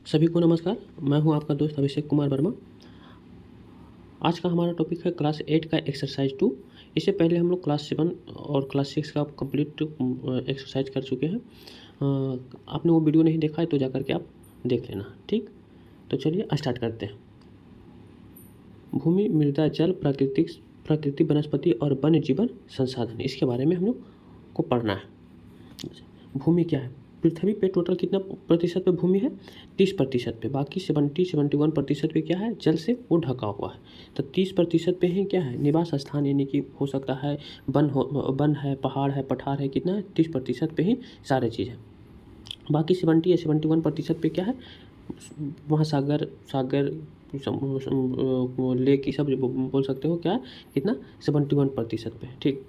सभी को नमस्कार। मैं हूं आपका दोस्त अभिषेक कुमार वर्मा। आज का हमारा टॉपिक है क्लास 8 का एक्सरसाइज 2। इससे पहले हम लोग क्लास 7 और क्लास 6 का कंप्लीट एक्सरसाइज कर चुके हैं। आपने वो वीडियो नहीं देखा है तो जाकर के आप देख लेना, ठीक। तो चलिए स्टार्ट करते हैं। भूमि, मृदा, जल, प्रकृति, वनस्पति और वन्य जीवन संसाधन, इसके बारे में हम लोग को पढ़ना है। भूमि क्या है? पृथ्वी पे टोटल कितना प्रतिशत पे भूमि है? 30% पे। बाकी 71% पे क्या है? जल से वो ढका हुआ है। तो 30% पे ही क्या है? निवास स्थान, यानी कि हो सकता है वन है, पहाड़ है, पठार है। कितना है? 30% पे ही सारे चीज़ है। बाकी 70 या 71% पे क्या है? वहाँ सागर लेक, ये सब बोल सकते हो। क्या है? कितना? 71% पे, ठीक।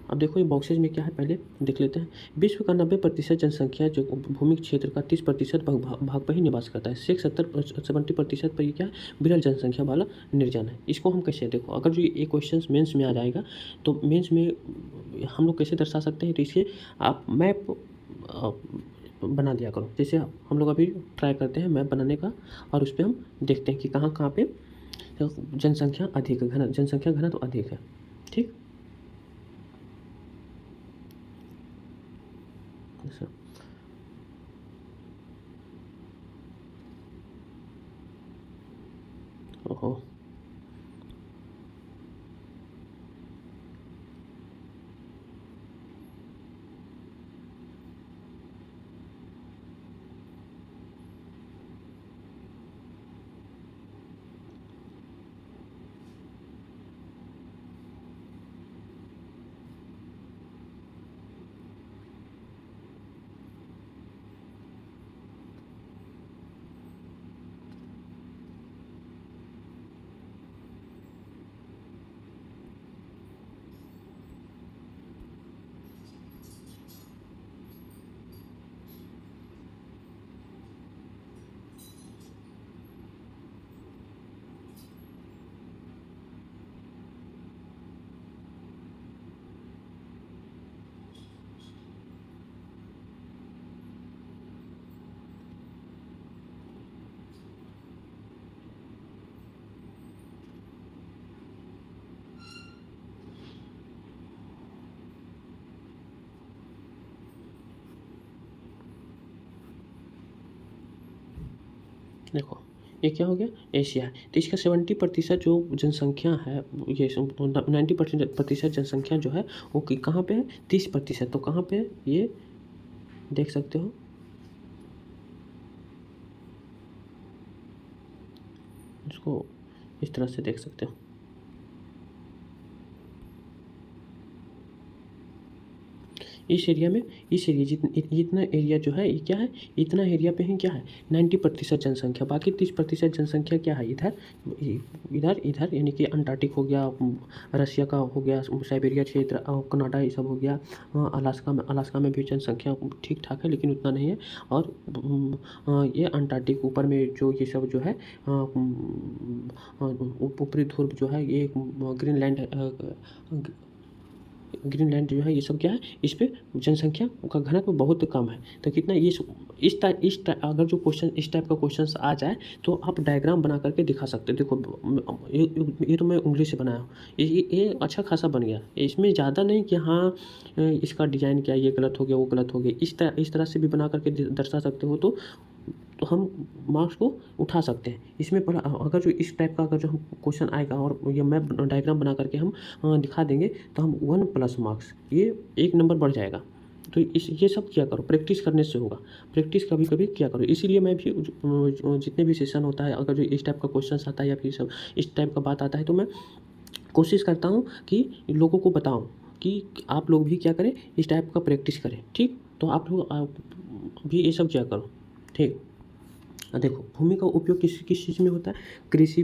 अब देखो ये बॉक्सेज में क्या है, पहले देख लेते हैं। विश्व का 90% जनसंख्या जो भूमि क्षेत्र का 30% भाग पर ही निवास करता है। 70% पर ये क्या है? विरल जनसंख्या वाला निर्जन है। इसको हम कैसे देखो, अगर जो ये क्वेश्चन मेंस में आ जाएगा तो मेंस में हम लोग कैसे दर्शा सकते हैं? तो इसके आप मैप बना दिया करो। जैसे हम लोग अभी ट्राई करते हैं मैप बनाने का, और उस पर हम देखते हैं कि कहाँ कहाँ पे जनसंख्या अधिक है, जनसंख्या घनत्व तो अधिक है, ठीक। ओहो, देखो ये क्या हो गया? एशिया है। तो इसका 70% जो जनसंख्या है, ये 90% जनसंख्या जो है वो कहाँ पे है? 30%। तो कहाँ पे है? ये देख सकते हो, इसको इस तरह से देख सकते हो। इस एरिया में, इस एरिया जितना एरिया जो है ये क्या है? इतना एरिया पे ही क्या है? 90% जनसंख्या। बाकी 30% जनसंख्या क्या है? इधर इधर इधर, यानी कि अंटार्कटिक हो गया, रसिया का हो गया, साइबेरिया क्षेत्र, कनाडा, ये सब हो गया। अलास्का में भी जनसंख्या ठीक ठाक है, लेकिन उतना नहीं है। और ये अंटार्कटिक ऊपर में जो ये सब जो है, ऊपरी ध्रुव जो है, ये ग्रीनलैंड जो है, ये सब क्या है? इस पे जनसंख्या का घनत्व बहुत कम है। तो कितना ये अगर जो क्वेश्चन इस टाइप का क्वेश्चन आ जाए तो आप डायग्राम बना करके दिखा सकते हो। देखो ये तो मैं उंगली से बनाया हूँ, ये अच्छा खासा बन गया। इसमें ज़्यादा नहीं कि हाँ इसका डिज़ाइन क्या, ये गलत हो गया, वो गलत हो गया, इस तरह से भी बना करके दर्शा सकते हो। तो हम मार्क्स को उठा सकते हैं इसमें। पर अगर जो इस टाइप का अगर जो हम क्वेश्चन आएगा और ये मैप डायग्राम बना करके हम दिखा देंगे तो हम 1+ मार्क्स, ये 1 नंबर बढ़ जाएगा। तो ये सब किया करो, प्रैक्टिस करने से होगा। प्रैक्टिस कभी कभी किया करो। इसीलिए मैं भी जितने भी सेशन होता है, अगर जो इस टाइप का क्वेश्चन आता है या फिर सब इस टाइप का बात आता है, तो मैं कोशिश करता हूँ कि लोगों को बताऊँ कि आप लोग भी क्या करें, इस टाइप का प्रैक्टिस करें, ठीक। तो आप लोग भी ये सब किया करो, ठीक। देखो भूमि का उपयोग किस किस चीज़ में होता है? कृषि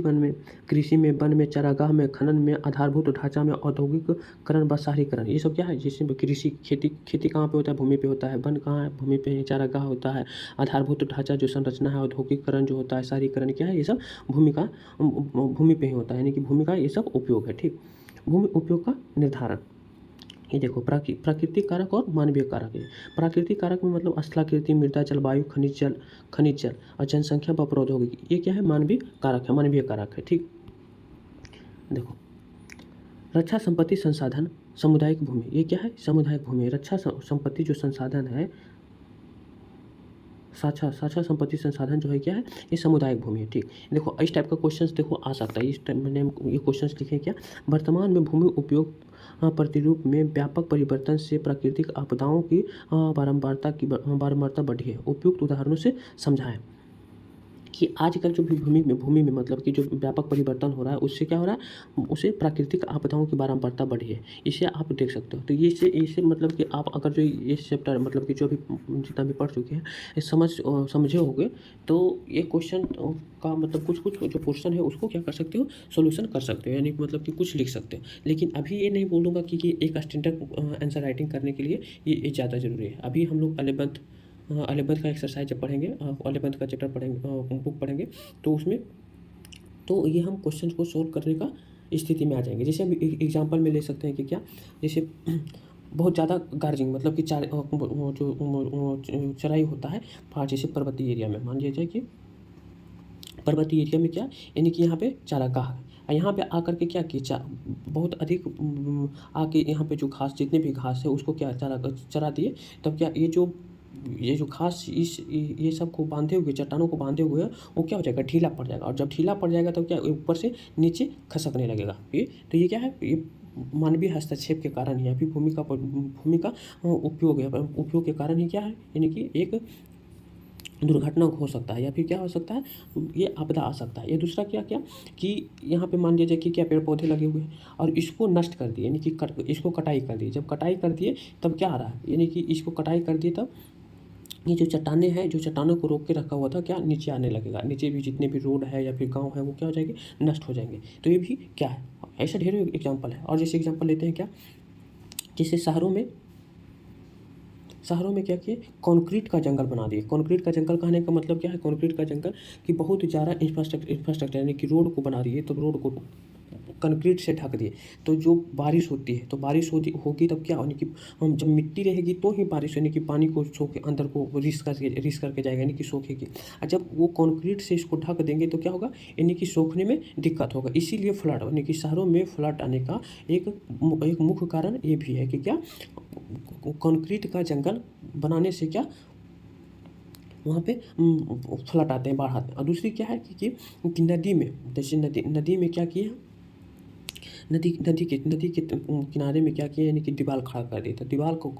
में, वन में, चारागाह में, खनन में, आधारभूत ढांचा में, औद्योगिकरण व शहरीकरण, ये सब क्या है? जिसमें कृषि, खेती कहाँ पे होता है? भूमि पे होता है। वन कहाँ है? भूमि पे है। चारागाह होता है। आधारभूत ढांचा जो संरचना है, औद्योगिकरण जो होता है, शहरीकरण क्या है? ये सब भूमि पे ही होता है, यानी कि भूमि का ये सब उपयोग है, ठीक। भूमि उपयोग का निर्धारण, ये देखो प्राकृतिक कारक और मानवीय कारक है। प्राकृतिक कारक में मतलब स्थलाकृति, मृदा, जलवायु, खनिज जल और जनसंख्या व प्रौद्योगिकी, ये क्या है, मानवीय कारक है। ठीक, देखो रक्षा संपत्ति संसाधन सामुदायिक भूमि, ये क्या है, सामुदायिक भूमि। रक्षा संपत्ति जो संसाधन है, साझा संपत्ति संसाधन जो है क्या है, ये सामुदायिक भूमि है। ठीक, देखो इस टाइप का क्वेश्चंस देखो आ सकता है। इस टाइप मैंने ये क्वेश्चंस लिखे क्या, वर्तमान में भूमि उपयोग प्रतिरूप में व्यापक परिवर्तन से प्राकृतिक आपदाओं की बारंबारता बढ़ी है। उपयुक्त उदाहरणों से समझाएं कि आजकल जो भी भूमि में मतलब कि जो व्यापक परिवर्तन हो रहा है, उससे क्या हो रहा है, उसे प्राकृतिक आपदाओं की बारंबारता बढ़ी है। इसे आप देख सकते हो। तो ये इससे मतलब कि आप अगर जो ये चैप्टर मतलब कि जो भी जितना भी पढ़ चुके हैं, ये समझे होंगे, तो ये क्वेश्चन का मतलब कुछ जो क्वेश्चन है उसको क्या कर सकते हो, सोल्यूशन कर सकते हो, यानी मतलब कि कुछ लिख सकते हो। लेकिन अभी ये नहीं बोलूँगा कि एक स्टैंडर्ड आंसर राइटिंग करने के लिए ये ज़्यादा ज़रूरी है। अभी हम लोग 11th का एक्सरसाइज जब पढ़ेंगे, 11th का चैप्टर पढ़ेंगे, बुक पढ़ेंगे, तो उसमें तो ये हम क्वेश्चन को सोल्व करने का स्थिति में आ जाएंगे। जैसे हम एग्जांपल में ले सकते हैं कि क्या, जैसे बहुत ज़्यादा गार्जिंग मतलब कि चराई होता है जैसे पर्वतीय एरिया में, मान लीजिए कि पर्वतीय एरिया में क्या, यानी कि यहाँ पे चारागाह है। यहाँ पे आकर के क्या कि बहुत अधिक आके यहाँ पे जो घास, जितने भी घास है उसको क्या चरा दिए, तब क्या ये जो घास ये सब को बांधे हुए, चट्टानों को बांधे हुए है, वो क्या हो जाएगा, ढीला पड़ जाएगा। और जब ढीला पड़ जाएगा तब क्या, ऊपर से नीचे खसकने लगेगा। तो ये क्या है, ये मानवीय हस्तक्षेप के कारण ही, अभी भूमि का उपयोग है, उपयोग के कारण ही क्या है, यानी कि एक दुर्घटना हो सकता है, या फिर क्या हो सकता है, ये आपदा आ सकता है। ये दूसरा क्या कि यहाँ पे मान लीजिए कि क्या पेड़ पौधे लगे हुए हैं और इसको नष्ट कर दिए, यानी कि इसको कटाई कर दी। जब कटाई कर दिए तब क्या आ रहा है, यानी कि इसको कटाई कर दिए तब ये जो चट्टानें हैं, जो चट्टानों को रोक के रखा हुआ था, क्या नीचे आने लगेगा। नीचे भी जितने भी रोड है या फिर गाँव है वो क्या हो जाएंगे, नष्ट हो जाएंगे। तो ये भी क्या है, ऐसा ढेरों एग्जाम्पल है। और जैसे एग्जाम्पल लेते हैं क्या, जैसे शहरों में क्या किए, कंक्रीट का जंगल बना दिए। कंक्रीट का जंगल कहने का मतलब क्या है, कंक्रीट का जंगल कि बहुत ज़्यादा इंफ्रास्ट्रक्चर यानी कि रोड को बना दिए, तो रोड को कंक्रीट से ढक दिए। तो जो बारिश होती है, तो बारिश होगी तब क्या, यानी कि जब मिट्टी रहेगी तो ही बारिश, यानी कि पानी को सोख अंदर को रिस करके जाएगा, यानी कि सोखेगी। और जब वो कंक्रीट से इसको ढक देंगे तो क्या होगा, यानी कि सोखने में दिक्कत होगा। इसीलिए फ्लड, यानी कि शहरों में फ्लड आने का एक मुख्य कारण ये भी है कि क्या, कंक्रीट का जंगल बनाने से क्या, वहाँ पे फ्लड आते हैं, बाढ़ आते हैं। और दूसरी क्या है कि नदी में, जैसे नदी में क्या किए, नदी के किनारे में क्या किया, यानी कि दीवार खड़ा कर दिया। तो दीवार को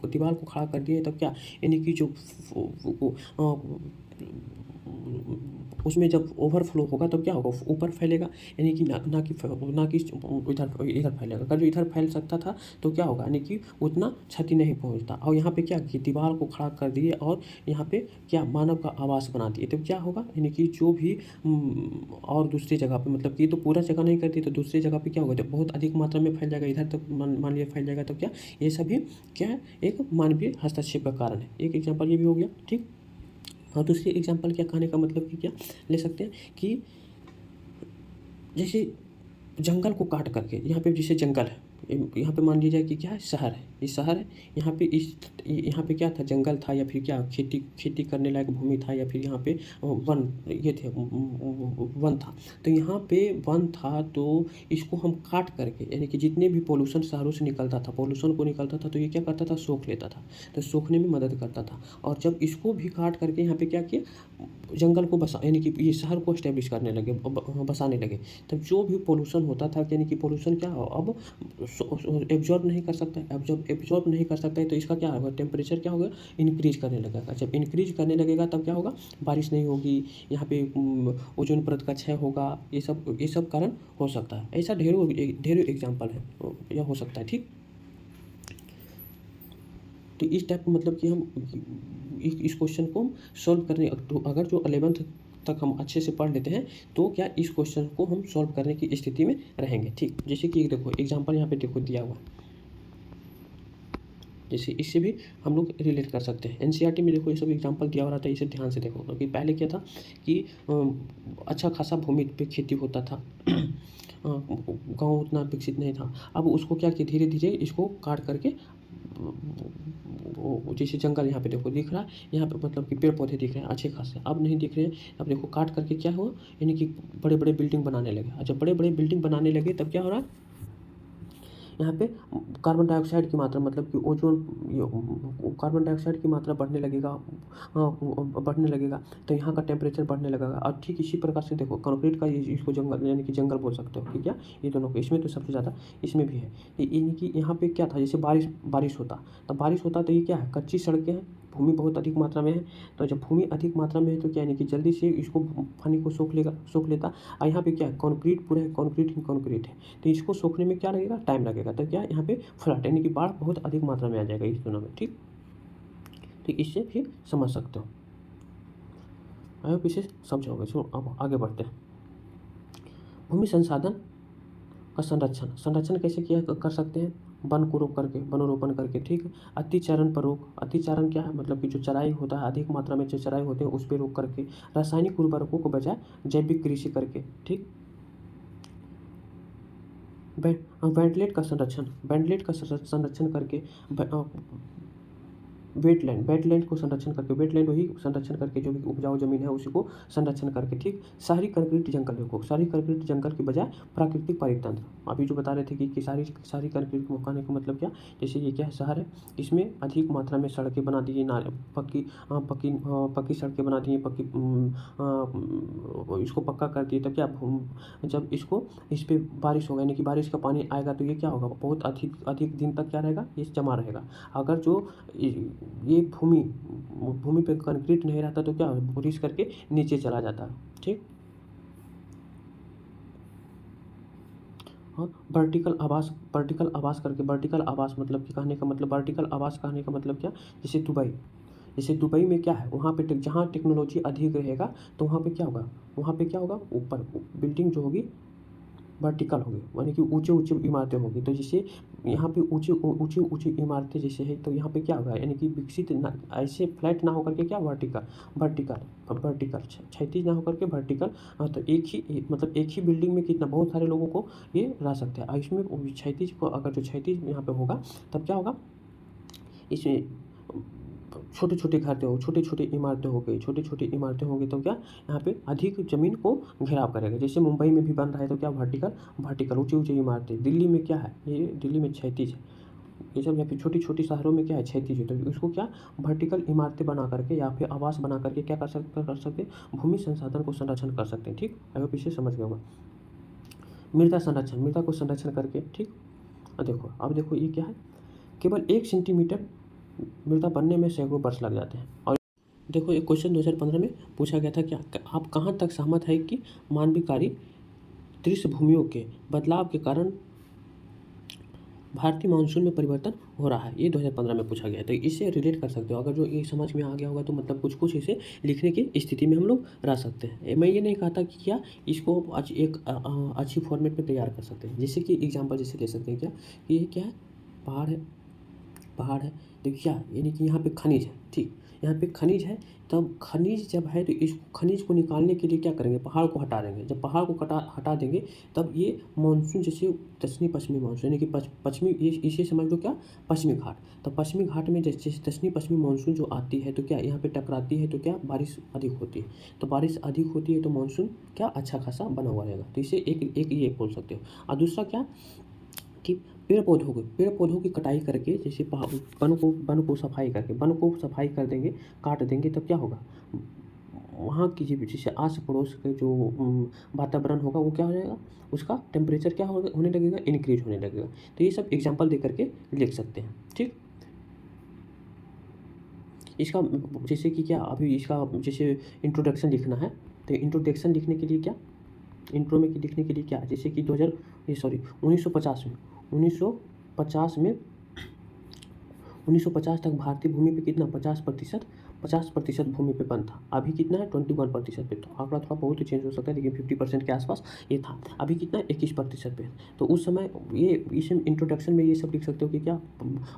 खड़ा कर दिए तब क्या, यानी कि जो उसमें जब ओवरफ्लो होगा तब क्या होगा, ऊपर फैलेगा, यानी कि ना कि इधर फैलेगा। अगर जो इधर फैल सकता था तो क्या होगा, यानी कि उतना क्षति नहीं पहुंचता। और यहाँ पे क्या कि दीवार को खड़ा कर दिए और यहाँ पे क्या मानव का आवास बना दिए, तो क्या होगा, यानी कि जो भी और दूसरी जगह पे मतलब कि तो पूरा जगह नहीं करती, तो दूसरी जगह पे क्या होगा, तो बहुत अधिक मात्रा में फैल जाएगा, इधर तक मान लिया फैल जाएगा। तो क्या, ये सभी क्या है, एक मानवीय हस्तक्षेप का कारण है। एक एग्जाम्पल ये भी हो गया। ठीक, और दूसरी एग्जाम्पल क्या कहने का मतलब कि क्या ले सकते हैं कि जैसे जंगल को काट करके, यहाँ पे जैसे जंगल है, यहाँ पे मान लीजिए कि क्या है, शहर है, ये शहर है, यहाँ पे क्या था, जंगल था, या फिर क्या खेती करने लायक भूमि था, या फिर यहाँ पे वन ये थे, वन था। तो यहाँ पे वन था, तो इसको हम काट करके, यानी कि जितने भी पोल्यूशन शहरों से निकलता था, तो ये क्या करता था, सोख लेता था, तो सोखने में मदद करता था। और जब इसको भी काट करके यहाँ पे क्या किया, जंगल को यानी कि ये शहर को स्टैब्लिश करने लगे, बसाने लगे, तब जो भी पोल्यूशन होता था, यानी कि पोल्यूशन क्या अब एब्जॉर्ब नहीं कर सकता है। अब जब एब्जॉर्ब नहीं कर सकता है तो इसका क्या होगा, टेम्परेचर क्या होगा, इंक्रीज करने लगेगा। जब इंक्रीज करने लगेगा तब क्या होगा, बारिश नहीं होगी, यहाँ पे ओजोन परत का क्षय होगा, ये सब कारण हो सकता है। ऐसा ढेरों एग्जाम्पल है, यह हो सकता है। ठीक, तो इस टाइप मतलब कि हम इस क्वेश्चन को सॉल्व करने, तो अगर जो 11th तक हम अच्छे से पढ़ लेते हैं तो क्या इस क्वेश्चन को हम सॉल्व करने की स्थिति में रहेंगे। ठीक, जैसे कि देखो एग्जांपल यहाँ पे देखो दिया हुआ, जैसे इससे भी हम लोग रिलेट कर सकते हैं। एनसीईआरटी में देखो ये सब एग्जांपल दिया हो रहा था, इसे ध्यान से देखो, क्योंकि पहले क्या था कि अच्छा खासा भूमि पे खेती होता था, गाँव उतना विकसित नहीं था। अब उसको क्या कि धीरे धीरे इसको काट करके जैसे जंगल यहाँ पे देखो दिख रहा है, यहाँ पे मतलब कि पेड़ पौधे दिख रहे हैं अच्छे खासे, अब नहीं दिख रहे हैं। अब देखो काट करके क्या हुआ, यानी कि बड़े बड़े बिल्डिंग बनाने लगे। और जब बड़े बड़े बिल्डिंग बनाने लगे तब क्या हो रहा है, यहाँ पे कार्बन डाइऑक्साइड की मात्रा, मतलब कि ओजोन, कार्बन डाइऑक्साइड की मात्रा बढ़ने लगेगा, बढ़ने लगेगा, तो यहाँ का टेम्परेचर बढ़ने लगेगा। और ठीक इसी प्रकार से देखो कंक्रीट का इसको जंगल, यानी कि जंगल बोल सकते हो, ठीक है। ये दोनों को, इसमें तो सबसे ज़्यादा इसमें भी है। यानी कि यहाँ पे क्या था, जैसे बारिश होता, तो बारिश होता तो ये क्या है, कच्ची सड़कें हैं, भूमि बहुत अधिक मात्रा में है। तो जब भूमि अधिक मात्रा में है तो क्या, यानी कि जल्दी से इसको पानी को सोख लेता। और यहाँ पे क्या है, कंक्रीट पूरा है, कंक्रीट ही कंक्रीट है, तो इसको सोखने में क्या लगेगा, टाइम लगेगा। तो क्या यहाँ पे फ्लड, यानी कि बाढ़ बहुत अधिक मात्रा में आ जाएगा इस दोनों में, ठीक। इससे फिर समझ सकते हो, आप इसे समझोगे। सो अब आगे बढ़ते हैं। भूमि संसाधन का संरक्षण कैसे किया कर सकते हैं, वन को रोक करके, वनोरोपण करके, ठीक है। अतिचारण पर रोक, अतिचारण क्या है, मतलब कि जो चराई होता है, अधिक मात्रा में जो चराई होते हैं उस पर रोक करके, रासायनिक उर्वरकों को बजाय जैविक कृषि करके, ठीक। वेटलैंड का संरक्षण करके, वेटलैंड को संरक्षण करके, वेटलैंड वही संरक्षण करके, जो भी उपजाऊ जमीन है उसी को संरक्षण करके, ठीक। शहरी कंक्रीट जंगल देखो, शहरी कंक्रीट जंगल के बजाय प्राकृतिक परितंत्र, अभी जो बता रहे थे कि शहरी कंक्रीट को कहने का मतलब क्या, जैसे ये क्या है, शहर है, इसमें अधिक मात्रा में सड़कें बना दी, पक्की सड़कें बना दी, इसको पक्का कर दिए, तब क्या, जब इस पर बारिश होगा, यानी कि बारिश का पानी आएगा तो ये क्या होगा, बहुत अधिक दिन तक क्या रहेगा, ये जमा रहेगा। अगर जो ये भूमि पे कंक्रीट नहीं रहता तो क्या बारिश करके नीचे चला जाता है, ठीक। और वर्टिकल आवास करके, वर्टिकल आवास मतलब कि कहने का मतलब, वर्टिकल आवास कहने का मतलब क्या, जैसे दुबई में क्या है, वहाँ पे जहाँ टेक्नोलॉजी अधिक रहेगा तो वहाँ पे क्या होगा, ऊपर बिल्डिंग जो होगी वर्टिकल होगी, यानी कि ऊंचे इमारतें होगी। तो जैसे यहाँ पे ऊंची इमारतें जैसे है, तो यहाँ पे क्या होगा, यानी कि विकसित ना, ऐसे फ्लैट ना होकर के क्या, वर्टिकल क्षैतिज ना होकर के वर्टिकल। तो एक ही बिल्डिंग में कितना, बहुत सारे लोगों को ये रह सकते हैं। और इसमें क्षैतिज को, अगर जो क्षैतिज यहाँ पे होगा तब क्या होगा, इसमें छोटे छोटे घर हो, छोटी इमारतें हो गई, छोटी इमारतें होंगी तो क्या, यहाँ पे अधिक जमीन को घेराव करेगा। जैसे मुंबई में भी बन रहा है तो क्या, वर्टिकल ऊंची इमारतें। दिल्ली में क्या है, ये दिल्ली में क्षैतिज है, ये सब। या फिर छोटी शहरों में क्या है, क्षैतिज है। तो उसको क्या, वर्टिकल इमारतें बना करके या फिर आवास बना करके क्या कर सकते हैं, भूमि संसाधन को संरक्षण कर सकते हैं, ठीक। अगर पीछे समझ गए होगा। मृदा को संरक्षण करके, ठीक। अब देखो ये क्या है, केवल 1 सेंटीमीटर मृदा बनने में सैकड़ों वर्ष लग जाते हैं। और देखो एक क्वेश्चन 2015 में पूछा गया था, क्या आप कहाँ तक सहमत है कि मानवीकारी दृश्य भूमियों के बदलाव के कारण भारतीय मानसून में परिवर्तन हो रहा है, ये 2015 में पूछा गया। तो इससे रिलेट कर सकते हो, अगर जो ये समझ में आ गया होगा तो मतलब कुछ इसे लिखने की स्थिति में हम लोग रह सकते हैं। मैं ये नहीं कहता कि क्या इसको आज एक अच्छी फॉर्मेट में तैयार कर सकते हैं। जैसे कि एग्जाम्पल जैसे ले सकते हैं क्या, कि ये क्या है, पहाड़ है, देखिए क्या, यानी कि यहाँ पे खनिज है, ठीक। यहाँ पे खनिज है, तब खनिज जब है तो इस खनिज को निकालने के लिए क्या करेंगे, पहाड़ को हटा देंगे। जब पहाड़ को हटा देंगे तब ये मानसून, जैसे दक्षिणी पश्चिमी मानसून, यानी कि पश्चिमी, इसे समझ लो क्या, पश्चिमी घाट। तो पश्चिमी घाट में जैसे दक्षिणी पश्चिमी मानसून जो आती है तो क्या यहाँ पे टकराती है तो क्या बारिश अधिक होती है। तो बारिश अधिक होती है तो मानसून क्या अच्छा खासा बना हुआ रहेगा। तो इसे एक ये बोल सकते हो। और दूसरा क्या कि पेड़ पौधों की कटाई करके, जैसे वन को सफाई कर देंगे, काट देंगे, तब क्या होगा, वहाँ की जैसे आस पड़ोस के जो वातावरण होगा वो क्या हो जाएगा, उसका टेम्परेचर क्या होने लगेगा, इंक्रीज होने लगेगा। तो ये सब एग्जाम्पल दे करके लिख सकते हैं, ठीक। इसका जैसे कि क्या, अभी इसका जैसे इंट्रोडक्शन लिखना है, तो इंट्रोडक्शन लिखने के लिए क्या, इंट्रो में लिखने के लिए क्या, जैसे कि 1950 में 1950 तक भारतीय भूमि पे कितना 50% भूमि पे वन था। अभी कितना है 21% पे। तो आंकड़ा थोड़ा बहुत चेंज हो सकता है, लेकिन 50% के आसपास ये था। अभी कितना 21% पे। तो उस समय ये इस इंट्रोडक्शन में ये सब लिख सकते हो कि क्या,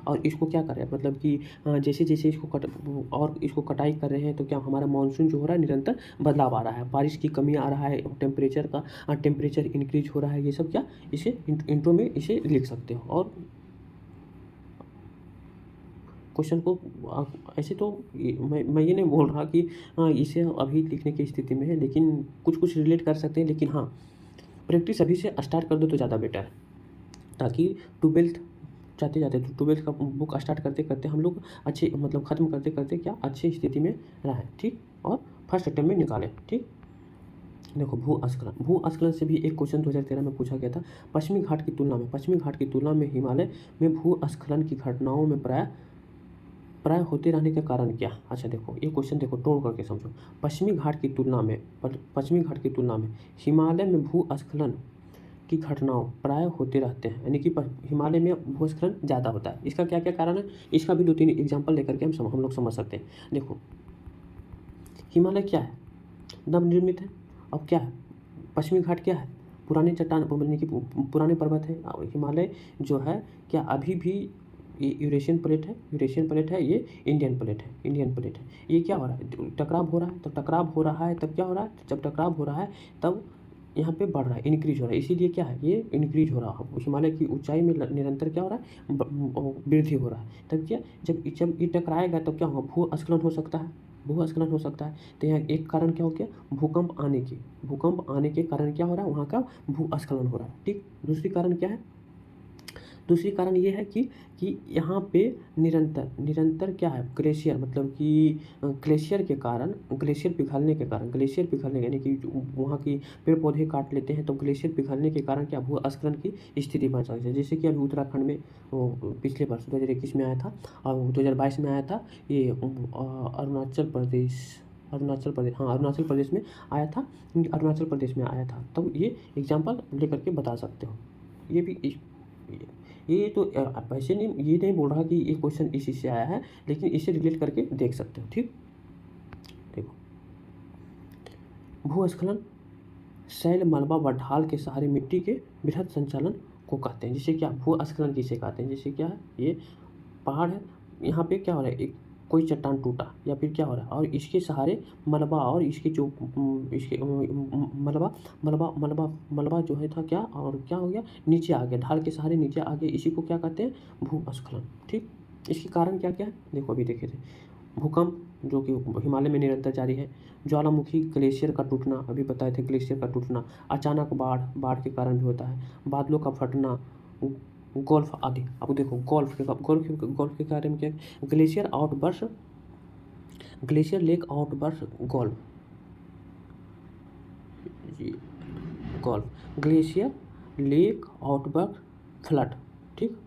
और इसको क्या करें, मतलब कि जैसे जैसे इसको कटाई कर रहे हैं तो क्या हमारा मानसून जो हो रहा है निरंतर बदलाव आ रहा है, बारिश की कमी आ रहा है, टेम्परेचर इंक्रीज हो रहा है। ये सब क्या इसे इंट्रो में इसे लिख सकते हो। और क्वेश्चन को ऐसे तो मैं ये नहीं बोल रहा कि इसे अभी लिखने की स्थिति में है, लेकिन कुछ कुछ रिलेट कर सकते हैं, लेकिन हाँ प्रैक्टिस अभी से स्टार्ट कर दो तो ज़्यादा बेटर है, ताकि ट्वेल्थ जाते जाते तो ट्वेल्थ का बुक स्टार्ट करते करते हम लोग अच्छे मतलब ख़त्म करते करते क्या अच्छी स्थिति में रहें, ठीक, और फर्स्ट अटेम्प्ट में निकालें, ठीक। देखो भू अस्खलन से भी एक क्वेश्चन 2013 में पूछा गया था। पश्चिमी घाट की तुलना में हिमालय में भू अस्खलन की घटनाओं में प्राय होते रहने का कारण क्या? अच्छा देखो ये क्वेश्चन देखो तोड़ करके समझो। पश्चिमी घाट की तुलना में हिमालय में भू अस्खलन की घटनाओं प्राय होते रहते हैं, यानी कि हिमालय में भूस्खलन ज़्यादा होता है। इसका क्या क्या कारण है, इसका भी 2-3 एग्जाम्पल लेकर के हम लोग समझ सकते हैं। देखो हिमालय क्या है, नवनिर्मित है। अब क्या है, पश्चिमी घाट क्या है, पुरानी चट्टान यानी कि पुराने पर्वत है। हिमालय जो है क्या अभी भी यूरेशियन प्लेट है, ये इंडियन प्लेट है। ये क्या हो रहा है, टकराव हो रहा है, तो टकराव हो रहा है तब क्या हो रहा है, जब टकराव हो रहा है तब यहाँ पे बढ़ रहा है, इंक्रीज हो रहा है, इसीलिए क्या है ये इंक्रीज हो रहा है। हिमालय की ऊंचाई में निरंतर क्या हो रहा है, वृद्धि हो रहा है। तब क्या, जब ये टकराएगा तब क्या होगा, भूस्खलन हो सकता है। तो यहाँ एक कारण क्या हो गया, भूकंप आने के कारण क्या हो रहा है, वहाँ का भूस्खलन हो रहा है, ठीक। दूसरी कारण ये है कि यहाँ पे निरंतर क्या है, ग्लेशियर मतलब कि ग्लेशियर पिघलने यानी कि वहाँ की पेड़ पौधे काट लेते हैं, तो ग्लेशियर पिघलने के कारण क्या भूस्खलन की स्थिति बन सकती है। जैसे कि अभी उत्तराखंड में पिछले वर्ष 2021 में आया था और 2022 में आया था, ये अरुणाचल प्रदेश में आया था। तो ये एग्जाम्पल लेकर के बता सकते हो। ये भी ये तो वैसे नहीं, ये नहीं बोल रहा कि ये क्वेश्चन इसी से आया है, लेकिन इसे रिलेट करके देख सकते हो, ठीक। देखो भूस्खलन शैल, मलबा व ढाल के सहारे मिट्टी के बृहद संचालन को कहते हैं। जिसे क्या भूस्खलन किसे कहते हैं, जैसे क्या है, ये पहाड़ है, यहाँ पे क्या हो रहा है, एक कोई चट्टान टूटा या फिर क्या हो रहा है, और इसके सहारे मलबा और इसके जो इसके मलबा जो है था क्या, और क्या हो गया, नीचे आ गया, ढाल के सहारे नीचे आ गया, इसी को क्या कहते हैं, भूस्खलन, ठीक। इसके कारण क्या क्या है, देखो अभी देखे थे, भूकंप जो कि हिमालय में निरंतर जारी है, ज्वालामुखी ग्लेशियर का टूटना, अभी बताए थे ग्लेशियर का टूटना, अचानक बाढ़ के कारण भी होता है, बादलों का फटना, गोल्फ आदि। अब देखो गोल्फ के बारे में क्या, glacier lake outburst glacier lake outburst flood, ठीक।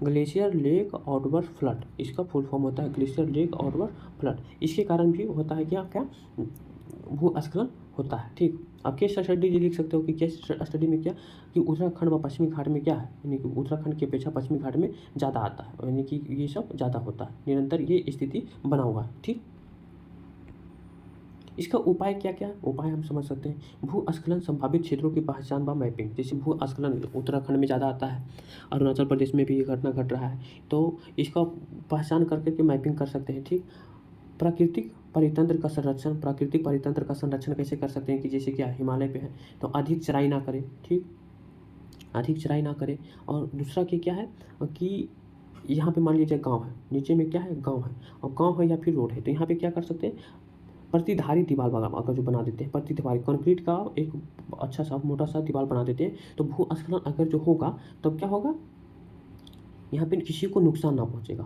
ग्लेशियर लेक आउटबर्स्ट फ्लड, इसका फुल फॉर्म होता है ग्लेशियर लेक आउटबर्स्ट फ्लड। इसके कारण भी होता है क्या भूस्खलन होता है, ठीक। अब केस स्टडी ये लिख सकते हो कि केस स्टडी में क्या, कि उत्तराखंड व पश्चिमी घाट में क्या है, यानी कि उत्तराखंड की अपेक्षा पश्चिमी घाट में ज़्यादा आता है, यानी कि ये सब ज़्यादा होता है, निरंतर ये स्थिति बना हुआ है, ठीक। इसका उपाय क्या क्या, उपाय हम समझ सकते हैं। भूस्खलन संभावित क्षेत्रों की पहचान व मैपिंग, जैसे भूस्खलन उत्तराखंड में ज़्यादा आता है, अरुणाचल प्रदेश में भी ये घटना घट रहा है, तो इसका पहचान करके मैपिंग कर सकते हैं, ठीक। प्राकृतिक परितंत्र का संरक्षण कैसे कर सकते हैं, कि जैसे क्या हिमालय पे है तो अधिक चराई ना करें, ठीक, और दूसरा क्या है कि यहाँ पे मान लीजिए गांव है, नीचे में क्या है, गांव है, और गांव है या फिर रोड है, तो यहाँ पे क्या कर सकते हैं, प्रतिधारी दीवार अगर जो बना देते हैं, प्रतिधारी कंक्रीट का एक अच्छा सा मोटा सा दीवार बना देते हैं, तो भूस्खलन अगर जो होगा तब क्या होगा, यहाँ पे किसी को नुकसान ना पहुँचेगा,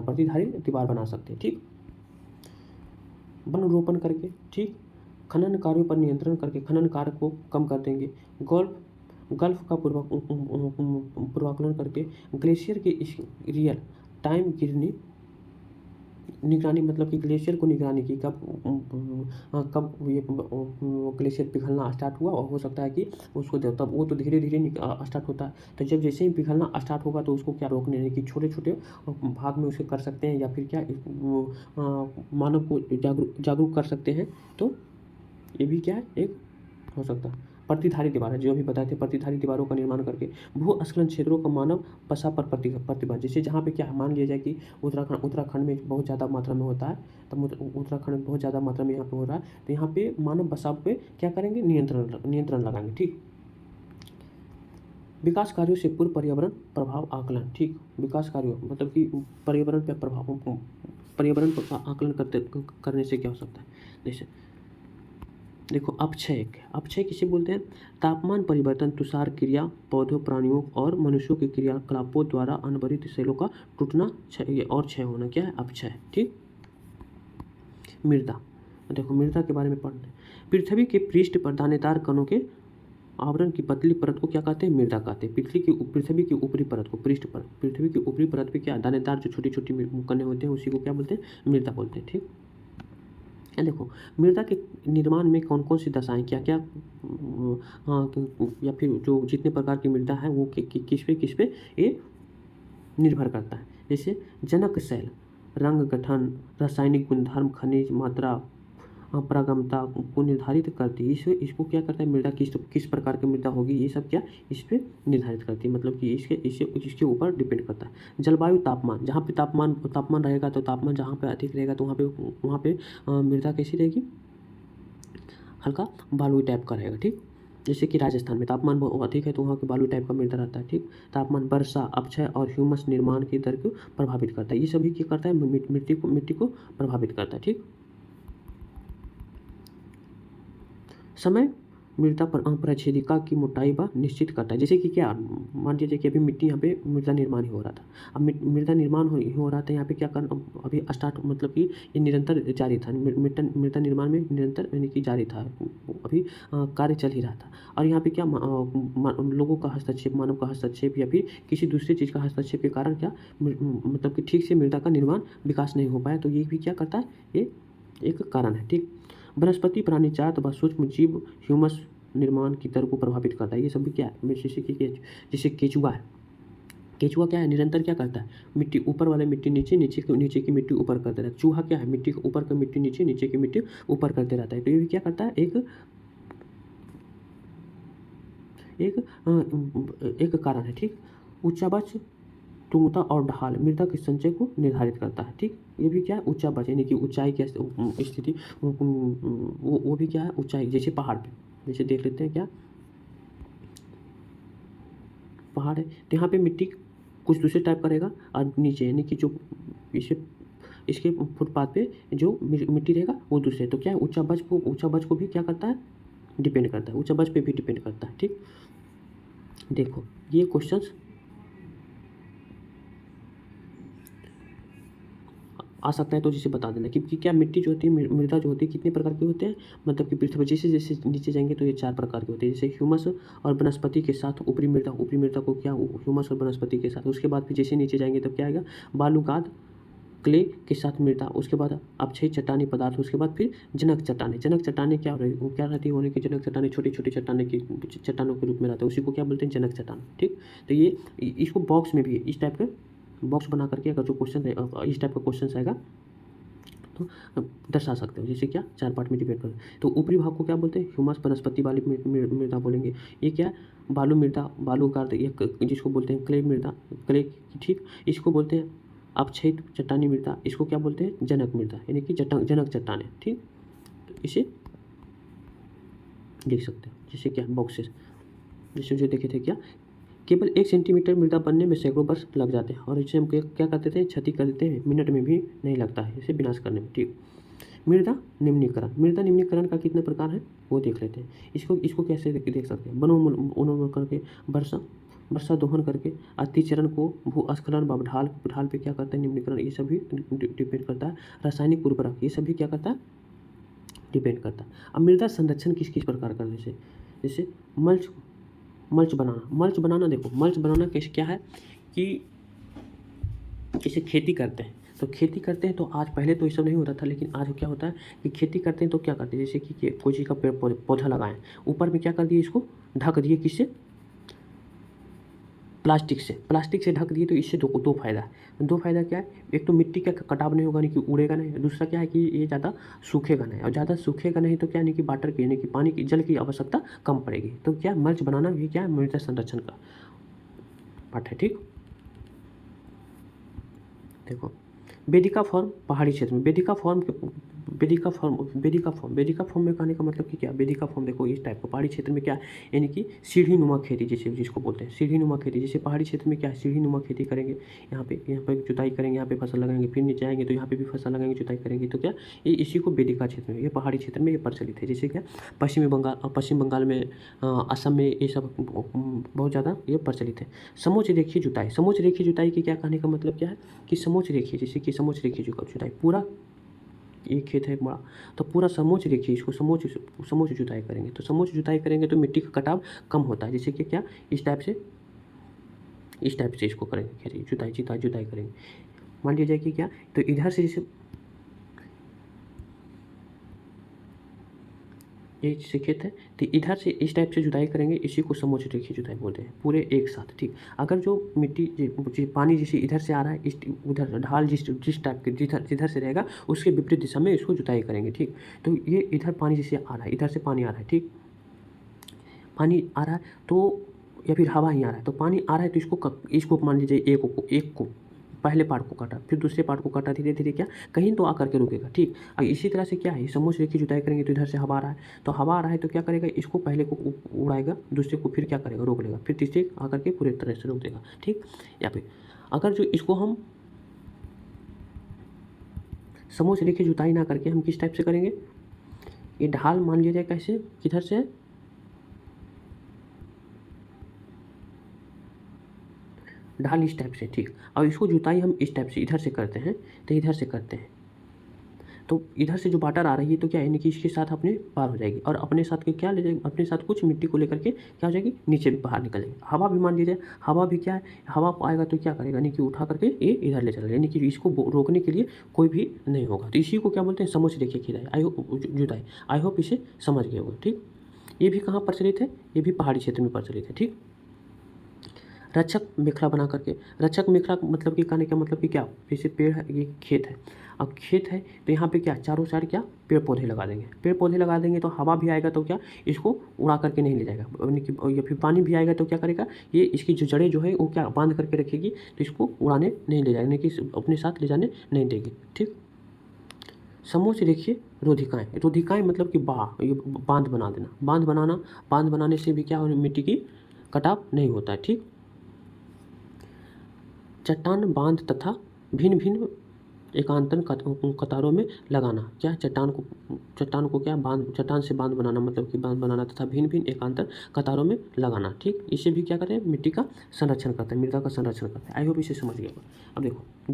प्रतिधारी दीवार बना सकते हैं, ठीक। वन रोपण करके, ठीक, खनन कार्यों पर नियंत्रण करके खनन कार्य को कम कर देंगे, गल्फ का पूर्वाकलन करके, ग्लेशियर के रियल टाइम निगरानी मतलब कि ग्लेशियर को निगरानी की, कब ये ग्लेशियर पिघलना स्टार्ट हुआ, और हो सकता है कि उसको तब वो तो धीरे धीरे स्टार्ट होता है, तो जब जैसे ही पिघलना स्टार्ट होगा तो उसको क्या रोकने, यानी कि छोटे छोटे भाग में उसे कर सकते हैं, या फिर क्या मानव को जागरूक कर सकते हैं, तो ये भी क्या है, एक हो सकता है। प्रतिधारी दीवार, जो अभी बताए थे, प्रतिधारी दीवारों का निर्माण करके भूस्खलन क्षेत्रों का मानव बसा पर प्रतिबंध, जैसे जहाँ पे क्या मान लिया जाए कि उत्तराखंड में बहुत ज़्यादा मात्रा में होता है, तब उत्तराखंड में बहुत ज़्यादा मात्रा में यहाँ पे हो रहा है, तो यहाँ पे मानव बसाव पे क्या करेंगे, नियंत्रण लगाएंगे, ठीक। विकास कार्यों से पूर्व पर्यावरण प्रभाव आकलन, ठीक। विकास कार्यों मतलब कि पर्यावरण पर प्रभाव, पर्यावरण पर आकलन करने से क्या हो सकता है। जैसे देखो अपक्षय, अपक्षय किसे बोलते हैं, तापमान परिवर्तन, तुषार क्रिया, पौधों, प्राणियों और मनुष्यों के क्रियाकलापों द्वारा अनवरित सेलों का टूटना और क्षय होना, क्या है, अपक्षय, ठीक। मृदा, देखो मृदा के बारे में पढ़ते हैं। पृथ्वी के पृष्ठ पर दानेदार कणों के आवरण की पतली परत को क्या कहते हैं, मृदा कहते हैं। पृथ्वी की ऊपरी परत को, पृष्ठ पर, पृथ्वी की ऊपरी परत पे क्या दानेदार जो छोटी छोटी कणें होते हैं उसी को क्या बोलते हैं, मृदा बोलते हैं, ठीक। देखो मृदा के निर्माण में कौन कौन सी दशाएं, क्या क्या, हाँ, या फिर जो जितने प्रकार की मृदा है वो किस पे ये निर्भर करता है। जैसे जनक शैल, रंग गठन, रासायनिक गुणधर्म, खनिज मात्रा, पारगम्यता को निर्धारित करती है। इसको क्या करता है, मृदा किस प्रकार की मृदा होगी, ये सब क्या इस पे निर्धारित करती है, मतलब कि इसके ऊपर डिपेंड करता है। जलवायु, तापमान, जहाँ पे तापमान रहेगा तो तापमान जहाँ पे अधिक रहेगा तो वहाँ पे मृदा कैसी रहेगी, हल्का बालुई टाइप का रहेगा, ठीक। जैसे कि राजस्थान में तापमान बहुत अधिक है तो वहाँ के बालू टाइप का मृदा रहता है, ठीक। तापमान, वर्षा, अपक्षय और ह्यूमस निर्माण की दर को प्रभावित करता है। ये सभी क्या करता है, मिट्टी को प्रभावित करता है, ठीक। समय मृदा पर प्रच्छेदिका की मोटाई व निश्चित करता है। जैसे कि क्या, मान लीजिए कि अभी मिट्टी यहाँ पे मृदा निर्माण ही हो रहा था। अब मृदा निर्माण हो रहा था यहाँ पे क्या करना, अभी स्टार्ट मतलब कि ये निरंतर जारी था, मृदा निर्माण में निरंतर यानी कि जारी था, अभी कार्य चल ही रहा था। और यहाँ पे क्या लोगों का हस्तक्षेप, मानव का हस्तक्षेप या फिर किसी दूसरी चीज़ का हस्तक्षेप के कारण क्या मतलब कि ठीक से मृदा का निर्माण विकास नहीं हो पाया। तो ये भी क्या करता है, ये एक कारण है, ठीक। वनस्पति, प्राणी जात व सूक्ष्म जीव ह्यूमस निर्माण की दर को प्रभावित करता है। ये सभी क्या है, जैसे केचुआ है। केचुआ क्या है, निरंतर क्या करता है, मिट्टी ऊपर वाले मिट्टी नीचे की मिट्टी ऊपर करते रहता है। चूहा क्या है, मिट्टी के ऊपर की मिट्टी नीचे की मिट्टी ऊपर करते रहता है। तो ये भी क्या करता है, एक कारण है, ठीक। उच्चावच, तुमुता और ढाल मृदा के संचय को निर्धारित करता है, ठीक। ये भी क्या है, उच्चावच यानी कि ऊंचाई की स्थिति, वो भी क्या है, ऊंचाई, जैसे पहाड़ पे, जैसे देख लेते हैं क्या पहाड़ है तो यहाँ पे मिट्टी कुछ दूसरे टाइप का रहेगा और नीचे यानी कि जो इसके फुटपाथ पे जो मिट्टी रहेगा वो दूसरे। तो क्या है, ऊंचावच को भी क्या करता है, डिपेंड करता है, ऊंचावच पे भी डिपेंड करता है, ठीक। देखो ये क्वेश्चंस आ सकता है तो जिसे बता देना कि क्या मिट्टी जो होती है, मृदा जो होती है कितने प्रकार के होते हैं, मतलब कि पृथ्वी जैसे जैसे नीचे जाएंगे तो ये 4 प्रकार के होते हैं। जैसे ह्यूमस और वनस्पति के साथ ऊपरी मृदा को क्या, ह्यूमस और वनस्पति के साथ। उसके बाद फिर जैसे नीचे जाएंगे तब क्या आएगा, बालूकाद, क्ले के साथ मृदा। उसके बाद अपक्षय चट्टानी पदार्थ। उसके बाद फिर जनक चट्टाने क्या क्या रहती है, होने की जनक चट्टाने छोटी छोटी चट्टानों के रूप में रहता है, उसी को क्या बोलते हैं, जनक चट्टान, ठीक। तो ये इसको बॉक्स में भी इस टाइप के बॉक्स बना करके अगर जो क्वेश्चन इस टाइप का क्वेश्चन आएगा तो दर्शा सकते हो। जैसे क्या 4 पार्ट में डिवाइड कर, तो ऊपरी भाग को क्या बोलते हैं, ह्यूमस वनस्पति वाली मृदा बोलेंगे। ये क्या बालू मृदा, बालू का जिसको बोलते हैं क्ले, ठीक। इसको बोलते हैं अपक्षय चट्टानी मृदा, इसको क्या बोलते हैं, जनक मृदा यानी कि जनक चट्टाने, ठीक। तो इसे देख सकते हो जैसे क्या बॉक्सेस, जैसे जो देखे थे क्या, केवल 1 सेंटीमीटर मृदा बनने में सैकड़ों वर्ष लग जाते हैं और इसे हम क्या करते थे, क्षति कर देते हैं, मिनट में भी नहीं लगता है इसे विनाश करने में, ठीक। मृदा निम्नीकरण का कितने प्रकार है वो देख लेते हैं। इसको कैसे देख सकते हैं, वनोन्मूलन करके, वर्षा दोहन करके, अतिचरण को, भूस्खलन व ढाल पे क्या करता है, निम्नीकरण, ये सभी डिपेंड करता है। रासायनिक उर्वरक, ये सभी क्या करता है, डिपेंड करता है। अब मृदा संरक्षण किस प्रकार करने से, जैसे मल्च बनाना। देखो मल्च बनाना कैसे क्या है कि जैसे खेती करते हैं तो आज, पहले तो ये सब नहीं होता था, लेकिन आज क्या होता है कि खेती करते हैं तो क्या करते हैं, जैसे कि कोई चीज़ का पेड़ पौधा लगाएं, ऊपर में क्या कर दिए, इसको ढक दिए, किससे, प्लास्टिक से ढक दिए। तो इससे दो फायदा क्या है, एक तो मिट्टी का कटाव नहीं होगा, नहीं कि उड़ेगा नहीं, दूसरा क्या है कि ये ज़्यादा सूखेगा नहीं, और ज़्यादा सूखेगा नहीं तो क्या, नहीं कि वाटर की यानी कि पानी की, जल की आवश्यकता कम पड़ेगी। तो क्या मल्च बनाना भी क्या है, मृदा संरक्षण का पार्ट है, ठीक। देखो वेदिका फॉर्म, पहाड़ी क्षेत्र में वेदिका फॉर्म बेदिका फॉर्म में कहने का मतलब कि क्या, बेदिका फॉर्म देखो इस टाइप का पहाड़ी क्षेत्र में क्या है, यानी कि सीढ़ी नुमा खेती जिसको बोलते हैं सीढ़ी नुमा खेती। जैसे पहाड़ी क्षेत्र में क्या है, सीढ़ी नुमा खेती करेंगे, यहाँ पे जुताई करेंगे, यहाँ पे फसल लगाएंगे, फिर नीचे आएंगे तो यहाँ पे भी फसल लगाएंगे, जुताई करेंगे, तो क्या ये इसी को बेदिका क्षेत्र में, ये पहाड़ी क्षेत्र में ये प्रचलित है। जैसे क्या पश्चिम बंगाल में, असम में ये सब बहुत ज़्यादा ये प्रचलित है। समोच्च रेखीय जुताई की क्या कहने का मतलब क्या है कि समोच्च रेखीय, जैसे कि समोच्च रेखीय जुताई, पूरा एक खेत है एक बड़ा, तो पूरा समोच्च रेखीय, इसको समोच्च जुताई करेंगे। तो समोच्च जुताई करेंगे तो मिट्टी का कटाव कम होता है। जैसे कि क्या इस टाइप से इसको करेंगे, जुताई करेंगे। मान लीजिए कि क्या, तो इधर से जैसे ये जैसे खेत है, तो इधर से इस टाइप से जुताई करेंगे, इसी को समोच्च रेखीय जुताई बोलते हैं, पूरे एक साथ। ठीक, अगर जो मिट्टी पानी जैसे इधर से आ रहा है, इस उधर ढाल जिस टाइप के जिधर से रहेगा उसके विपरीत दिशा में इसको जुताई करेंगे। ठीक, तो ये इधर पानी जैसे आ रहा है, इधर से पानी आ रहा है, ठीक, पानी आ रहा है तो, या फिर हवा ही आ रहा है तो पानी आ रहा है, तो इसको मान लीजिए एक को पहले पार्ट को काटा, फिर दूसरे पार्ट को काटा, धीरे धीरे क्या कहीं तो आकर के रुकेगा। ठीक, और इसी तरह से क्या है, समोच्च रेखीय जुताई करेंगे तो इधर से हवा आ रहा है, तो हवा आ रहा है तो क्या करेगा, इसको पहले को उड़ाएगा, दूसरे को फिर क्या करेगा, रोक लेगा, फिर तीसरे आकर के पूरे तरह से रोक देगा। ठीक, या फिर अगर जो इसको हम समोच्च रेखीय जुताई ना करके हम किस टाइप से करेंगे, ये ढाल मान लिया जाए कैसे, किधर से, ढाल इस टाइप से। ठीक, और इसको जुताई हम इस टाइप से इधर से करते हैं, तो इधर से करते हैं, तो इधर से जो वाटर आ रही है तो क्या है कि इसके साथ अपने पार हो जाएगी, और अपने साथ के क्या ले जाएगी, अपने साथ कुछ मिट्टी को लेकर के क्या हो जाएगी, नीचे बाहर निकल जाएगी। हवा भी मान लीजिए, हवा भी क्या है, हवा को आएगा तो क्या करेगा, यानी कि उठा करके ये इधर ले चलेगा, यानी कि इसको रोकने के लिए कोई भी नहीं होगा। तो इसी को क्या बोलते हैं, समोच्च रेखीय जुताई। आई होप इसे समझ गए होगा। ठीक, ये भी कहाँ प्रचलित है, ये भी पहाड़ी क्षेत्र में प्रचलित है। ठीक, रक्षक मेखला बना करके, रक्षक मेखला मतलब कि कहने का मतलब कि क्या, जैसे पेड़ है, ये खेत है, अब खेत है तो यहाँ पे क्या चारों साइड क्या पेड़ पौधे लगा देंगे, तो हवा भी आएगा तो क्या इसको उड़ा करके नहीं ले जाएगा, यानी कि या फिर पानी भी आएगा तो क्या करेगा, ये इसकी जो जड़ें जो है वो क्या बांध करके रखेगी, तो इसको उड़ाने नहीं ले जाएगा, यानी कि अपने साथ ले जाने नहीं देगी। ठीक, समोच्च रेखीय रोधिकाएँ मतलब कि ये बांध बना देना, बांध बनाने से भी क्या हो, मिट्टी की कटाव नहीं होता है। ठीक, चट्टान बांध तथा भिन्न भिन्न एकांतर कतारों में लगाना, क्या चट्टान को क्या चट्टान से बांध बनाना, मतलब कि बांध बनाना तथा भिन्न भिन्न एकांतर कतारों में लगाना। ठीक, इसे भी क्या करते हैं, मिट्टी का संरक्षण करते हैं, मृदा का संरक्षण करते हैं। आई होप इसे समझ गया। अब देखो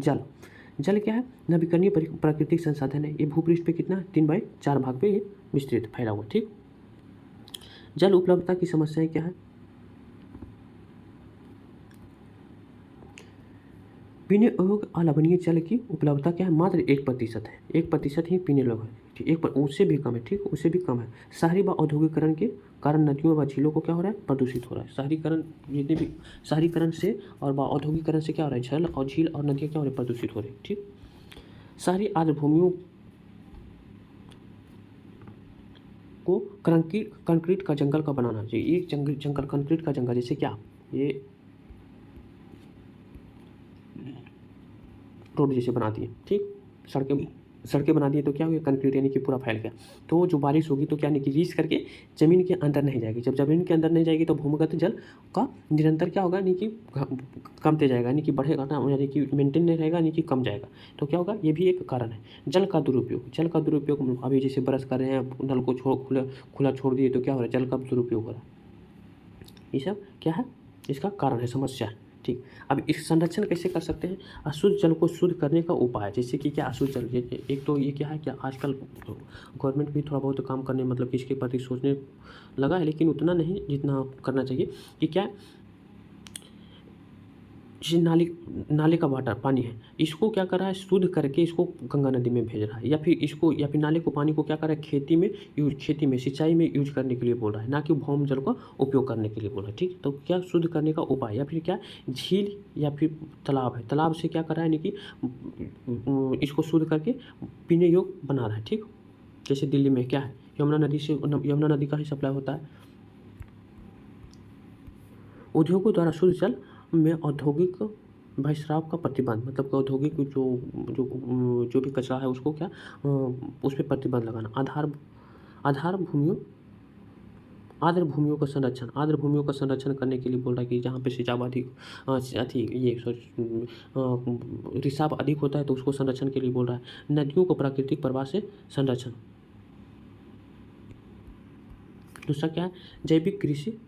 जल क्या है, नवीकरणीय प्राकृतिक संसाधन है। ये भूपृष्ठ पे कितना 3/4 भाग पे ये विस्तृत फैला हुआ। ठीक, जल उपलब्धता की समस्याएं क्या है, पीने योग्य अलवणीय जल की उपलब्धता क्या है, मात्र 1% है, 1% ही पीने योग्य है। ठीक, उससे भी कम है। ठीक, उससे भी कम है। शहरी व औद्योगिकरण के कारण नदियों व झीलों को क्या हो रहा है, प्रदूषित हो रहा है। शहरीकरण से और औद्योगिकरण से क्या हो रहा है, जल और झील और नदियाँ क्या हो रही है, प्रदूषित हो रही है। ठीक, शहरी आर्द्र भूमियों को कंक्रीट का जंगल का बनाना चाहिए। एक जंगल कंक्रीट का जंगल, जैसे क्या ये रोड जैसे बना दिए, ठीक, सड़कें बना दिए तो क्या हो गया, कंक्रीट यानी कि पूरा फैल गया। तो जो बारिश होगी तो क्या यानी कि रीच करके ज़मीन के अंदर नहीं जाएगी। जब ज़मीन के अंदर नहीं जाएगी तो भूमिगत जल का निरंतर क्या होगा, यानी कि कमते जाएगा, यानी कि बढ़ेगा ना, यानी कि मेंटेन नहीं रहेगा, यानी कि कम जाएगा। तो क्या होगा, ये भी एक कारण है। जल का दुरुपयोग अभी जैसे ब्रश कर रहे हैं, नल को खुला छोड़ दिए तो क्या हो रहा है, जल का दुरुपयोग हो रहा है। ये सब क्या है, इसका कारण है, समस्या है। ठीक, अब इस संरक्षण कैसे कर सकते हैं, अशुद्ध जल को शुद्ध करने का उपाय, जैसे कि क्या अशुद्ध जल, एक तो ये क्या है, क्या आजकल गवर्नमेंट भी थोड़ा बहुत काम करने मतलब इसके प्रति सोचने लगा है, लेकिन उतना नहीं जितना करना चाहिए। कि क्या जैसे नाले का वाटर पानी है, इसको क्या कर रहा है, शुद्ध करके इसको गंगा नदी में भेज रहा है, या फिर नाले को पानी को क्या कर रहा है, खेती में सिंचाई में यूज करने के लिए बोल रहा है, ना कि भौम जल का उपयोग करने के लिए बोल रहा है। ठीक, तो क्या शुद्ध करने का उपाय, या फिर क्या झील या फिर तालाब है, तालाब से क्या कर रहा है, यानी कि इसको शुद्ध करके पीने योग्य बना रहा है। ठीक, जैसे दिल्ली में क्या है, यमुना नदी का ही सप्लाई होता है। उद्योगों द्वारा शुद्ध जल में औद्योगिक बहिस्राव का प्रतिबंध, मतलब औद्योगिक जो भी कचरा है उसको क्या उस पे प्रतिबंध लगाना। आधार भूमियों आर्द्र भूमियों का संरक्षण, आर्द्र भूमियों का संरक्षण करने के लिए बोल रहा है कि जहाँ पे सिंचाई अधिक रिसाव अधिक होता है तो उसको संरक्षण के लिए बोल रहा है। नदियों को प्राकृतिक प्रवाह से संरक्षण। दूसरा क्या है, जैविक कृषि,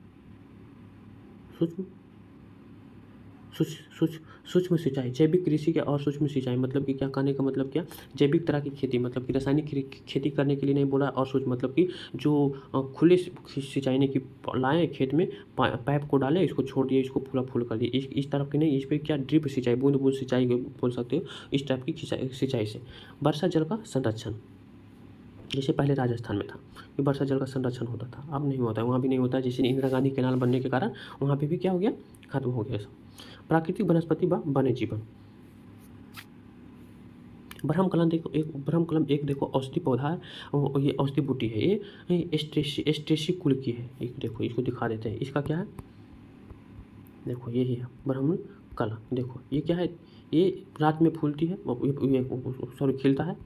सूक्ष्म सिंचाई। जैविक कृषि क्या और सूक्ष्म सिंचाई मतलब कि क्या, कहने का मतलब क्या, जैविक तरह की खेती मतलब कि रासायनिक खेती करने के लिए नहीं बोला, और सूक्ष्म मतलब कि जो खुले सिंचाई नहीं कि लाएँ खेत में पाइप को डालें, इसको छोड़ दिए, इसको पूरा फुल कर दिए, इस तरफ की नहीं, इस पर क्या ड्रिप सिंचाई, बूंद बूंद सिंचाई बोल सकते हो, इस टाइप की सिंचाई से। वर्षा जल का संरक्षण, जैसे पहले राजस्थान में था कि वर्षा जल का संरक्षण होता था, अब नहीं होता है, वहाँ भी नहीं होता है। जैसे इंदिरा गांधी कैनाल बनने के कारण वहाँ पे भी क्या हो गया, खत्म हो गया सब। प्राकृतिक वनस्पति व वन्य जीवन। ब्रह्मकलम एक देखो औषधि पौधा है, ये औषधि बूटी है, ये एस्ट्रेसी कुल की है। एक देखो, इसको दिखा देते हैं, इसका क्या है, देखो यही है ब्रह्मकलम। देखो ये क्या है, ये रात में फूलती है, सॉरी खिलता है।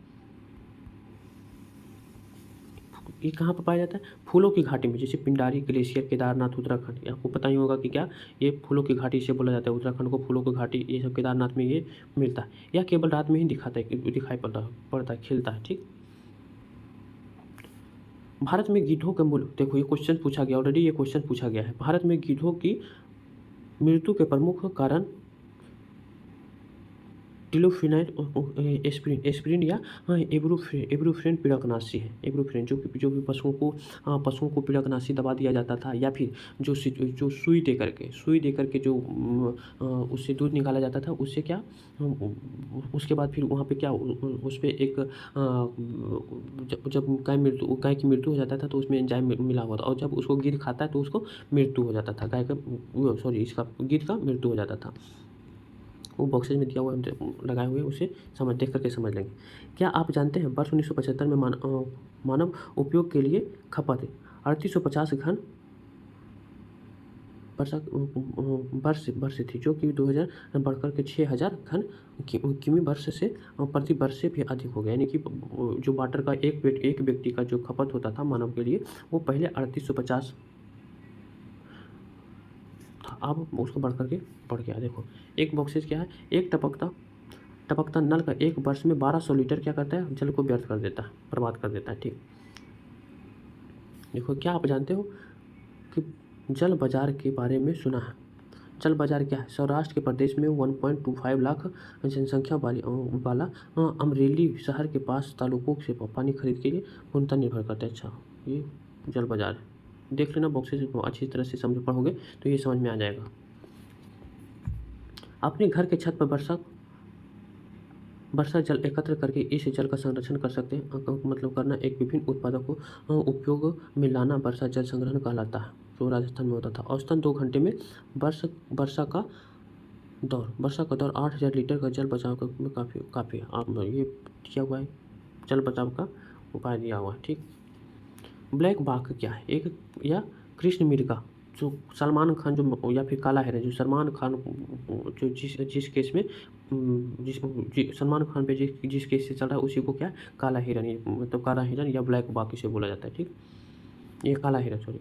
ये कहाँ पर पाया जाता है, फूलों की घाटी में, जैसे पिंडारी ग्लेशियर, केदारनाथ, उत्तराखंड। आपको पता ही होगा कि क्या, ये फूलों की घाटी से बोला जाता है, उत्तराखंड को फूलों की घाटी, ये सब केदारनाथ में ये मिलता है। यह केवल रात में ही दिखाई पड़ता है, खिलता है। ठीक, भारत में गीधों का मूल, देखो ये क्वेश्चन पूछा गया, ऑलरेडी ये क्वेश्चन पूछा गया है। भारत में गीधों की मृत्यु के प्रमुख कारण टिलोफिनाइल एस्पिरिन या इब्रूफ्रेन पीड़कनाशी है। इब्रूफ्रेन जो कि पशुओं को पीड़कनाशी दवा दिया जाता था, या फिर जो सुई दे करके जो उससे दूध निकाला जाता था, उससे क्या उसके बाद फिर वहाँ पे क्या उस पर एक जब गाय की मृत्यु हो जाता था तो उसमें एंजाइम मिला हुआ था, और जब उसको गिद्ध खाता है तो उसको मृत्यु हो जाता था, इसका गिद्ध का मृत्यु हो जाता था। वो बॉक्सेज में दिया हुआ लगाए हुए, उसे देख करके समझ लेंगे। क्या आप जानते हैं वर्ष 1975 में मानव उपयोग के लिए खपत 3850 घन वर्ष थी, जो कि 2000 बढ़कर के 6000 घन किमी वर्ष से प्रति वर्ष से भी अधिक हो गया। यानी कि जो वाटर का एक व्यक्ति का जो खपत होता था मानव के लिए, वो पहले 3850 था, अब उसको बढ़ गया। देखो एक बॉक्सेज क्या है, एक टपकता नल का एक वर्ष में 1200 लीटर क्या करता है, जल को व्यर्थ कर देता है, बर्बाद कर देता है। ठीक, देखो क्या आप जानते हो कि जल बाजार के बारे में सुना है। जल बाजार क्या है, सौराष्ट्र के प्रदेश में 1.25 लाख जनसंख्या वाला अमरेली शहर के पास तालुकों से पानी खरीद के लिए पूर्णतः निर्भर करता है। अच्छा, ये जल बाजार है, देख लेना बॉक्सेस को अच्छी तरह से समझ पढ़ोगे तो ये समझ में आ जाएगा। अपने घर के छत पर वर्षा जल एकत्र करके इस जल का संरक्षण कर सकते हैं। मतलब करना, एक विभिन्न उत्पादों को उपयोग में लाना वर्षा जल संग्रहण कहलाता है, जो राजस्थान में होता था। औसतन 2 घंटे में वर्षा का दौर 8000 लीटर का जल बचाव में काफ़ी आप ये दिया हुआ है, जल बचाव का उपाय दिया हुआ है। ठीक, ब्लैक बाघ क्या है, एक या कृष्ण मृगा, जो सलमान खान जो या फिर काला हिरन, जो सलमान खान जो जिस केस में सलमान खान पे जिस केस से चल रहा है उसी को क्या काला हिरन, ये मतलब काला हिरन या ब्लैक बाघ इसे बोला जाता है। ठीक, ये काला हिरन सॉरी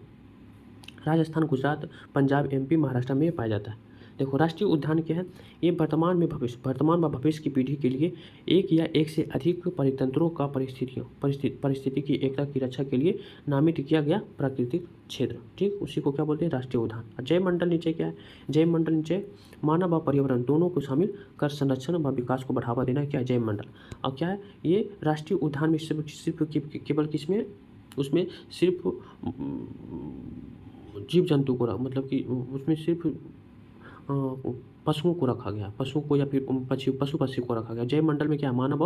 राजस्थान, गुजरात, पंजाब, MP, महाराष्ट्र में पाया जाता है। देखो राष्ट्रीय उद्यान क्या है, ये वर्तमान व भविष्य की पीढ़ी के लिए एक या एक से अधिक परितंत्रों का परिस्थिति की एकता की रक्षा के लिए नामित किया गया प्राकृतिक क्षेत्र। ठीक, उसी को क्या बोलते हैं, राष्ट्रीय उद्यान। जैव मंडल नीचे क्या है, जैव मंडल नीचे मानव व पर्यावरण दोनों को शामिल कर संरक्षण व विकास को बढ़ावा देना क्या है, जैव मंडल। और क्या है, ये राष्ट्रीय उद्यान में सिर्फ केवल किसमें, उसमें सिर्फ जीव जंतु को मतलब कि उसमें सिर्फ पशुओं को रखा गया, पशुओं को या फिर पशु पक्षी को रखा गया। जैव मंडल में क्या है, मानव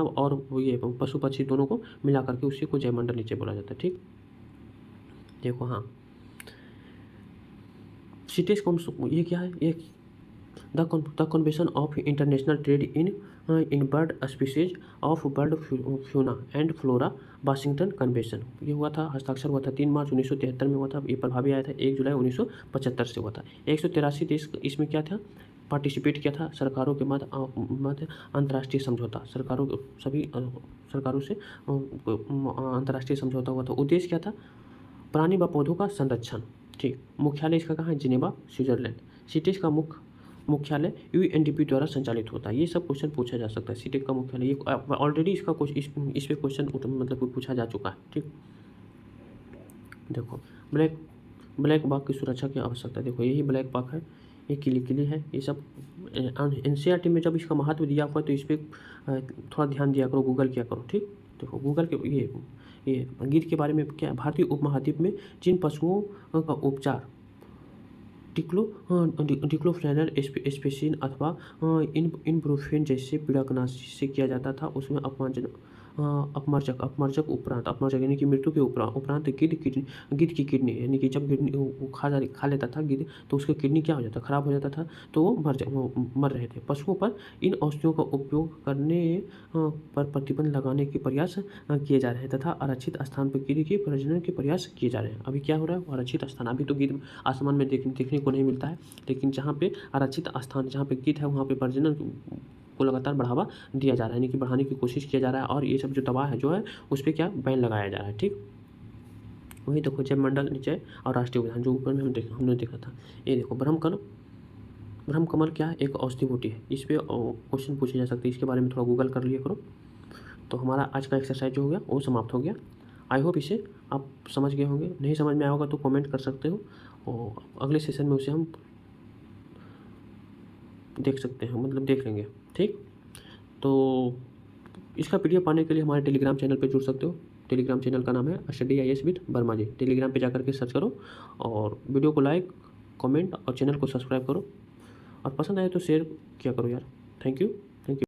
और ये पशु पक्षी दोनों को मिला करके उसी को जैव मंडल नीचे बोला जाता है। ठीक, देखो हाँ, सीटेस कौन ये क्या है, ये the convention of international trade in in bird species of bird fauna and flora Washington convention. ये हुआ था, हस्ताक्षर हुआ था 3 मार्च 1973 में हुआ था। ये प्रभावी आया था 1 जुलाई 1975 से हुआ था। 183 देश इसमें क्या था, पार्टिसिपेट किया था सरकारों के मध्य अंतर्राष्ट्रीय समझौता, सभी सरकारों से अंतर्राष्ट्रीय समझौता हुआ था। उद्देश्य क्या था, प्राणी व पौधों का संरक्षण। ठीक, मुख्यालय इसका कहाँ है, जिनेवा स्विट्जरलैंड। सीटेस का मुख्यालय यूएनडीपी द्वारा संचालित होता है। ये सब क्वेश्चन पूछा जा सकता है। सीटेक का मुख्यालय, ये ऑलरेडी इसका इस पे क्वेश्चन मतलब पूछा जा चुका है। ठीक, देखो ब्लैक बॉक्स की सुरक्षा की आवश्यकता। देखो यही ब्लैक बॉक्स है, ये किली है। ये सब एनसीईआरटी में जब इसका महत्व दिया हुआ है तो इस पर थोड़ा ध्यान दिया करो, गूगल किया करो। ठीक, देखो गूगल के ये गिद्ध के बारे में क्या है, भारतीय उपमहाद्वीप में जिन पशुओं का उपचार डिक्लोफेनेक एस्पिरिन अथवा इब्रुफेन जैसे पीड़कनाशी से किया जाता था, उसमें अपमर्जक उपरांत यानी कि मृत्यु के उपरांत गिद्ध की किडनी, यानी कि जब गिडनी वो खा लेता था गिद्ध, तो उसका किडनी क्या हो जाता, खराब हो जाता था, तो वो मर रहे थे। पशुओं पर इन औषधियों का उपयोग करने पर प्रतिबंध लगाने के प्रयास किए जा रहे हैं तथा आरक्षित स्थान पर गिद्ध के प्रजनन के प्रयास किए जा रहे हैं। अभी क्या हो रहा है, आरक्षित स्थान। अभी तो गिद्ध आसमान में देखने को नहीं मिलता है, लेकिन जहाँ पे आरक्षित स्थान, जहाँ पे गिद्ध है, वहाँ पे प्रजनन को लगातार बढ़ावा दिया जा रहा है, यानी कि बढ़ाने की कोशिश किया जा रहा है। और ये सब जो दवा है जो है उस पर क्या बैन लगाया जा रहा है। ठीक, वही देखो जैव मंडल नीचे और राष्ट्रीय उद्यान जो ऊपर में हमने देखा था। ये देखो ब्रह्मकमल क्या है, एक औषधि बूटी है। इस पर क्वेश्चन पूछे जा सकते हैं, इसके बारे में थोड़ा गूगल कर लिया करो। तो हमारा आज का एक्सरसाइज जो हो गया वो समाप्त हो गया। आई होप इसे आप समझ गए होंगे। नहीं समझ में आया होगा तो कमेंट कर सकते हो, और अगले सेशन में उसे हम देख सकते हैं, मतलब देख लेंगे। ठीक, तो इसका पीडीएफ पाने के लिए हमारे टेलीग्राम चैनल पे जुड़ सकते हो। टेलीग्राम चैनल का नाम है study IAS with Verma ji. Telegram पे जाकर के सर्च करो और वीडियो को लाइक, कमेंट और चैनल को सब्सक्राइब करो, और पसंद आए तो शेयर किया करो यार। Thank you.